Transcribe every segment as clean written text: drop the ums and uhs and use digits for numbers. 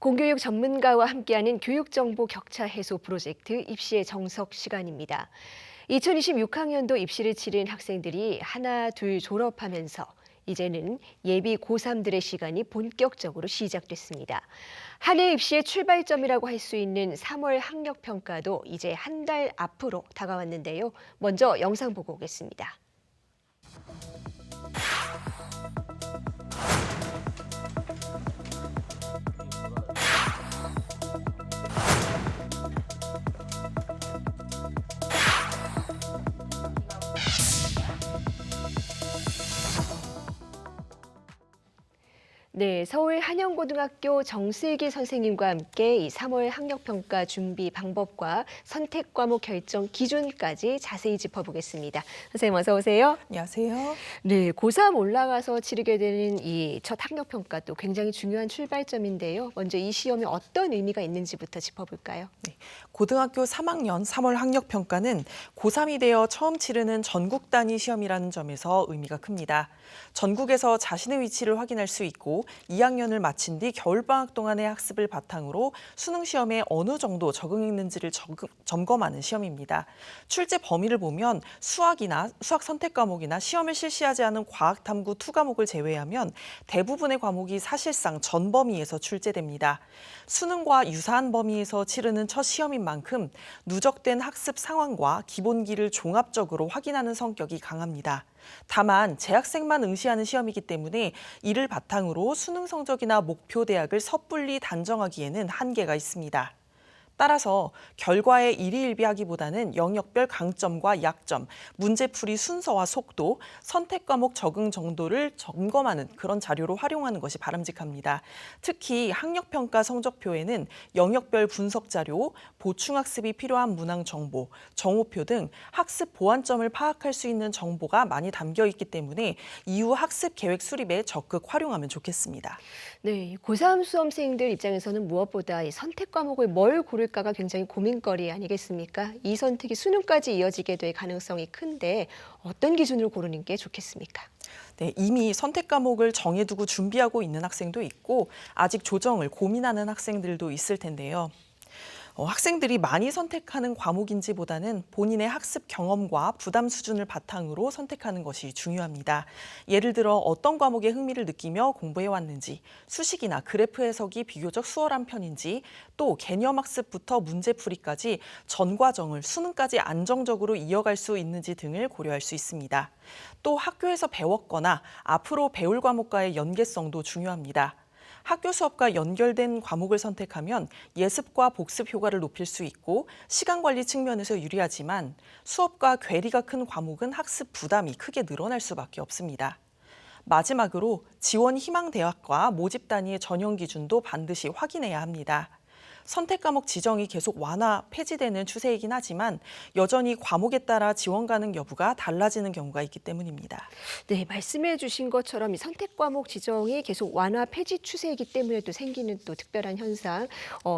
공교육 전문가와 함께하는 교육정보 격차 해소 프로젝트 입시의 정석 시간입니다. 2026학년도 입시를 치른 학생들이 하나, 둘 졸업하면서 이제는 예비 고3들의 시간이 본격적으로 시작됐습니다. 한 해 입시의 출발점이라고 할 수 있는 3월 학력평가도 이제 한 달 앞으로 다가왔는데요. 먼저 영상 보고 오겠습니다. 네, 서울 한영고등학교 정슬기 선생님과 함께 이 3월 학력평가 준비 방법과 선택 과목 결정 기준까지 자세히 짚어보겠습니다. 선생님 어서 오세요. 안녕하세요. 네, 고3 올라가서 치르게 되는 이 첫 학력평가도 굉장히 중요한 출발점인데요. 먼저 이 시험에 어떤 의미가 있는지부터 짚어볼까요? 네, 고등학교 3학년 3월 학력평가는 고3이 되어 처음 치르는 전국 단위 시험이라는 점에서 의미가 큽니다. 전국에서 자신의 위치를 확인할 수 있고 2학년을 마친 뒤 겨울방학 동안의 학습을 바탕으로 수능 시험에 어느 정도 적응했는지를 점검하는 시험입니다. 출제 범위를 보면 수학 선택 과목이나 시험을 실시하지 않은 과학 탐구 2과목을 제외하면 대부분의 과목이 사실상 전 범위에서 출제됩니다. 수능과 유사한 범위에서 치르는 첫 시험인 만큼 누적된 학습 상황과 기본기를 종합적으로 확인하는 성격이 강합니다. 다만 재학생만 응시하는 시험이기 때문에 이를 바탕으로 수능 성적이나 목표 대학을 섣불리 단정하기에는 한계가 있습니다. 따라서 결과에 일희일비하기보다는 영역별 강점과 약점, 문제풀이 순서와 속도, 선택 과목 적응 정도를 점검하는 그런 자료로 활용하는 것이 바람직합니다. 특히 학력평가 성적표에는 영역별 분석 자료, 보충학습이 필요한 문항 정보, 정오표 등 학습 보완점을 파악할 수 있는 정보가 많이 담겨 있기 때문에 이후 학습 계획 수립에 적극 활용하면 좋겠습니다. 네, 고3 수험생들 입장에서는 무엇보다 이 선택 과목을 뭘 고를까가 굉장히 고민거리 아니겠습니까? 이 선택이 수능까지 이어지게 될 가능성이 큰데 어떤 기준으로 고르는 게 좋겠습니까? 네, 이미 선택 과목을 정해두고 준비하고 있는 학생도 있고 아직 조정을 고민하는 학생들도 있을 텐데요. 학생들이 많이 선택하는 과목인지보다는 본인의 학습 경험과 부담 수준을 바탕으로 선택하는 것이 중요합니다. 예를 들어 어떤 과목에 흥미를 느끼며 공부해왔는지, 수식이나 그래프 해석이 비교적 수월한 편인지, 또 개념학습부터 문제풀이까지 전 과정을 수능까지 안정적으로 이어갈 수 있는지 등을 고려할 수 있습니다. 또 학교에서 배웠거나 앞으로 배울 과목과의 연계성도 중요합니다. 학교 수업과 연결된 과목을 선택하면 예습과 복습 효과를 높일 수 있고 시간 관리 측면에서 유리하지만 수업과 괴리가 큰 과목은 학습 부담이 크게 늘어날 수밖에 없습니다. 마지막으로 지원 희망 대학과 모집 단위의 전형 기준도 반드시 확인해야 합니다. 선택 과목 지정이 계속 폐지되는 추세이긴 하지만 여전히 과목에 따라 지원 가능 여부가 달라지는 경우가 있기 때문입니다. 네, 말씀해 주신 것처럼 이 선택 과목 지정이 계속 폐지 추세이기 때문에 또 생기는 또 특별한 현상,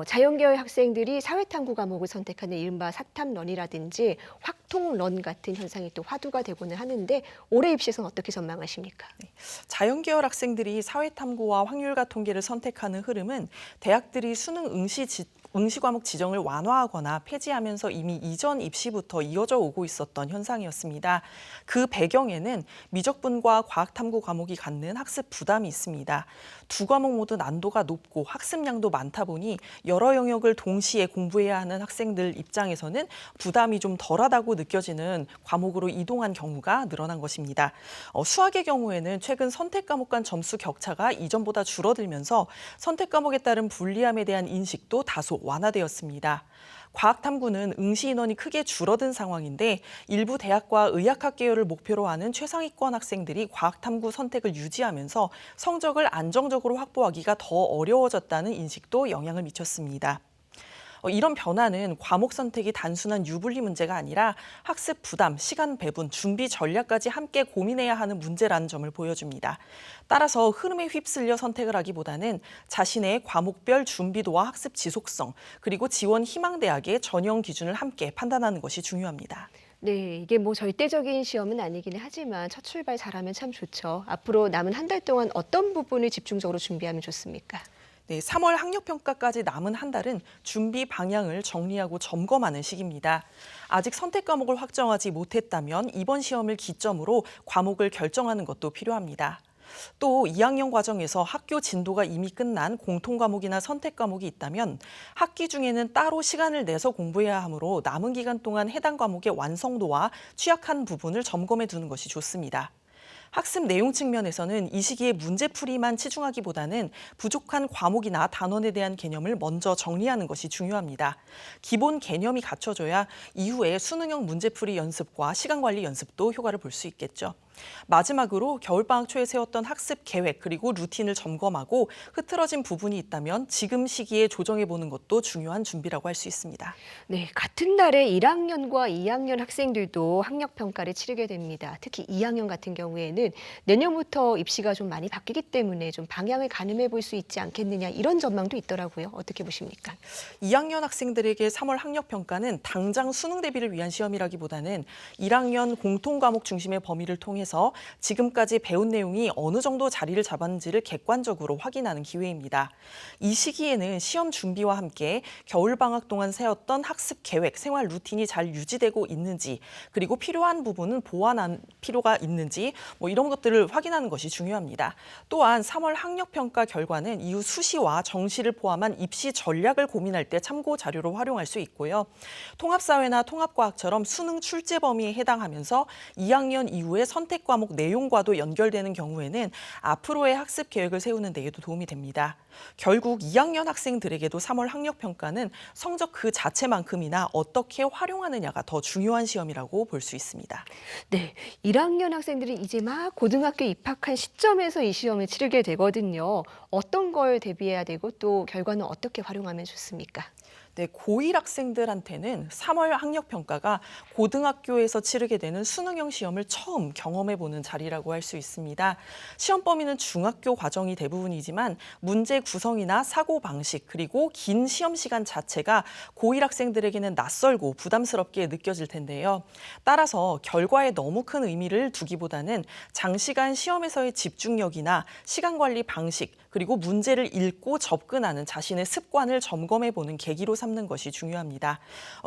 자연계열 학생들이 사회탐구 과목을 선택하는 이른바 사탐런이라든지 확통런 같은 현상이 또 화두가 되고는 하는데 올해 입시에서는 어떻게 전망하십니까? 네, 자연계열 학생들이 사회탐구와 확률과 통계를 선택하는 흐름은 대학들이 수능 응시 과목 지정을 완화하거나 폐지하면서 이미 이전 입시부터 이어져 오고 있었던 현상이었습니다. 그 배경에는 미적분과 과학탐구 과목이 갖는 학습 부담이 있습니다. 두 과목 모두 난도가 높고 학습량도 많다 보니 여러 영역을 동시에 공부해야 하는 학생들 입장에서는 부담이 좀 덜하다고 느껴지는 과목으로 이동한 경우가 늘어난 것입니다. 수학의 경우에는 최근 선택 과목 간 점수 격차가 이전보다 줄어들면서 선택 과목에 따른 불리함에 대한 인식도 다소 완화되었습니다. 과학탐구는 응시 인원이 크게 줄어든 상황인데 일부 대학과 의학학 계열을 목표로 하는 최상위권 학생들이 과학탐구 선택을 유지하면서 성적을 안정적으로 확보하기가 더 어려워졌다는 인식도 영향을 미쳤습니다. 이런 변화는 과목 선택이 단순한 유불리 문제가 아니라 학습 부담, 시간 배분, 준비 전략까지 함께 고민해야 하는 문제라는 점을 보여줍니다. 따라서 흐름에 휩쓸려 선택을 하기보다는 자신의 과목별 준비도와 학습 지속성, 그리고 지원 희망 대학의 전형 기준을 함께 판단하는 것이 중요합니다. 네, 이게 뭐 절대적인 시험은 아니긴 하지만 첫 출발 잘하면 참 좋죠. 앞으로 남은 한 달 동안 어떤 부분을 집중적으로 준비하면 좋습니까? 네, 3월 학력평가까지 남은 한 달은 준비 방향을 정리하고 점검하는 시기입니다. 아직 선택 과목을 확정하지 못했다면 이번 시험을 기점으로 과목을 결정하는 것도 필요합니다. 또 2학년 과정에서 학교 진도가 이미 끝난 공통 과목이나 선택 과목이 있다면 학기 중에는 따로 시간을 내서 공부해야 하므로 남은 기간 동안 해당 과목의 완성도와 취약한 부분을 점검해 두는 것이 좋습니다. 학습 내용 측면에서는 이 시기에 문제풀이만 치중하기보다는 부족한 과목이나 단원에 대한 개념을 먼저 정리하는 것이 중요합니다. 기본 개념이 갖춰져야 이후에 수능형 문제풀이 연습과 시간관리 연습도 효과를 볼 수 있겠죠. 마지막으로 겨울방학 초에 세웠던 학습 계획 그리고 루틴을 점검하고 흐트러진 부분이 있다면 지금 시기에 조정해보는 것도 중요한 준비라고 할 수 있습니다. 네, 같은 날에 1학년과 2학년 학생들도 학력평가를 치르게 됩니다. 특히 2학년 같은 경우에는 내년부터 입시가 좀 많이 바뀌기 때문에 좀 방향을 가늠해 볼 수 있지 않겠느냐 이런 전망도 있더라고요. 어떻게 보십니까? 2학년 학생들에게 3월 학력평가는 당장 수능 대비를 위한 시험이라기보다는 1학년 공통과목 중심의 범위를 통해서 지금까지 배운 내용이 어느 정도 자리를 잡았는지를 객관적으로 확인하는 기회입니다. 이 시기에는 시험 준비와 함께 겨울방학 동안 세웠던 학습 계획, 생활 루틴이 잘 유지되고 있는지 그리고 필요한 부분은 보완할 필요가 있는지 이런 것들을 확인하는 것이 중요합니다. 또한 3월 학력평가 결과는 이후 수시와 정시를 포함한 입시 전략을 고민할 때 참고 자료로 활용할 수 있고요. 통합사회나 통합과학처럼 수능 출제 범위에 해당하면서 2학년 이후에 선택 과목 내용과도 연결되는 경우에는 앞으로의 학습 계획을 세우는 데에도 도움이 됩니다. 결국 2학년 학생들에게도 3월 학력평가는 성적 그 자체만큼이나 어떻게 활용하느냐가 더 중요한 시험이라고 볼 수 있습니다. 네, 1학년 학생들이 이제 막 고등학교 입학한 시점에서 이 시험을 치르게 되거든요. 어떤 걸 대비해야 되고 또 결과는 어떻게 활용하면 좋습니까? 네, 고1 학생들한테는 3월 학력평가가 고등학교에서 치르게 되는 수능형 시험을 처음 경험해보는 자리라고 할 수 있습니다. 시험 범위는 중학교 과정이 대부분이지만 문제 구성이나 사고 방식 그리고 긴 시험 시간 자체가 고1 학생들에게는 낯설고 부담스럽게 느껴질 텐데요. 따라서 결과에 너무 큰 의미를 두기보다는 장시간 시험에서의 집중력이나 시간 관리 방식 그리고 문제를 읽고 접근하는 자신의 습관을 점검해보는 계기로 삼는 것이 중요합니다.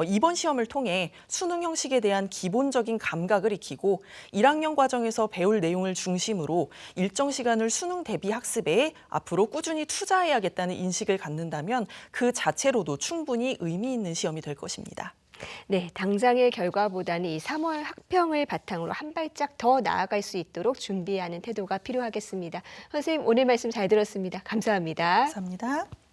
이번 시험을 통해 수능 형식에 대한 기본적인 감각을 익히고 1학년 과정에서 배울 내용을 중심으로 일정 시간을 수능 대비 학습에 앞으로 꾸준히 투자해야겠다는 인식을 갖는다면 그 자체로도 충분히 의미 있는 시험이 될 것입니다. 네, 당장의 결과보다는 이 3월 학평을 바탕으로 한 발짝 더 나아갈 수 있도록 준비하는 태도가 필요하겠습니다. 선생님, 오늘 말씀 잘 들었습니다. 감사합니다. 감사합니다.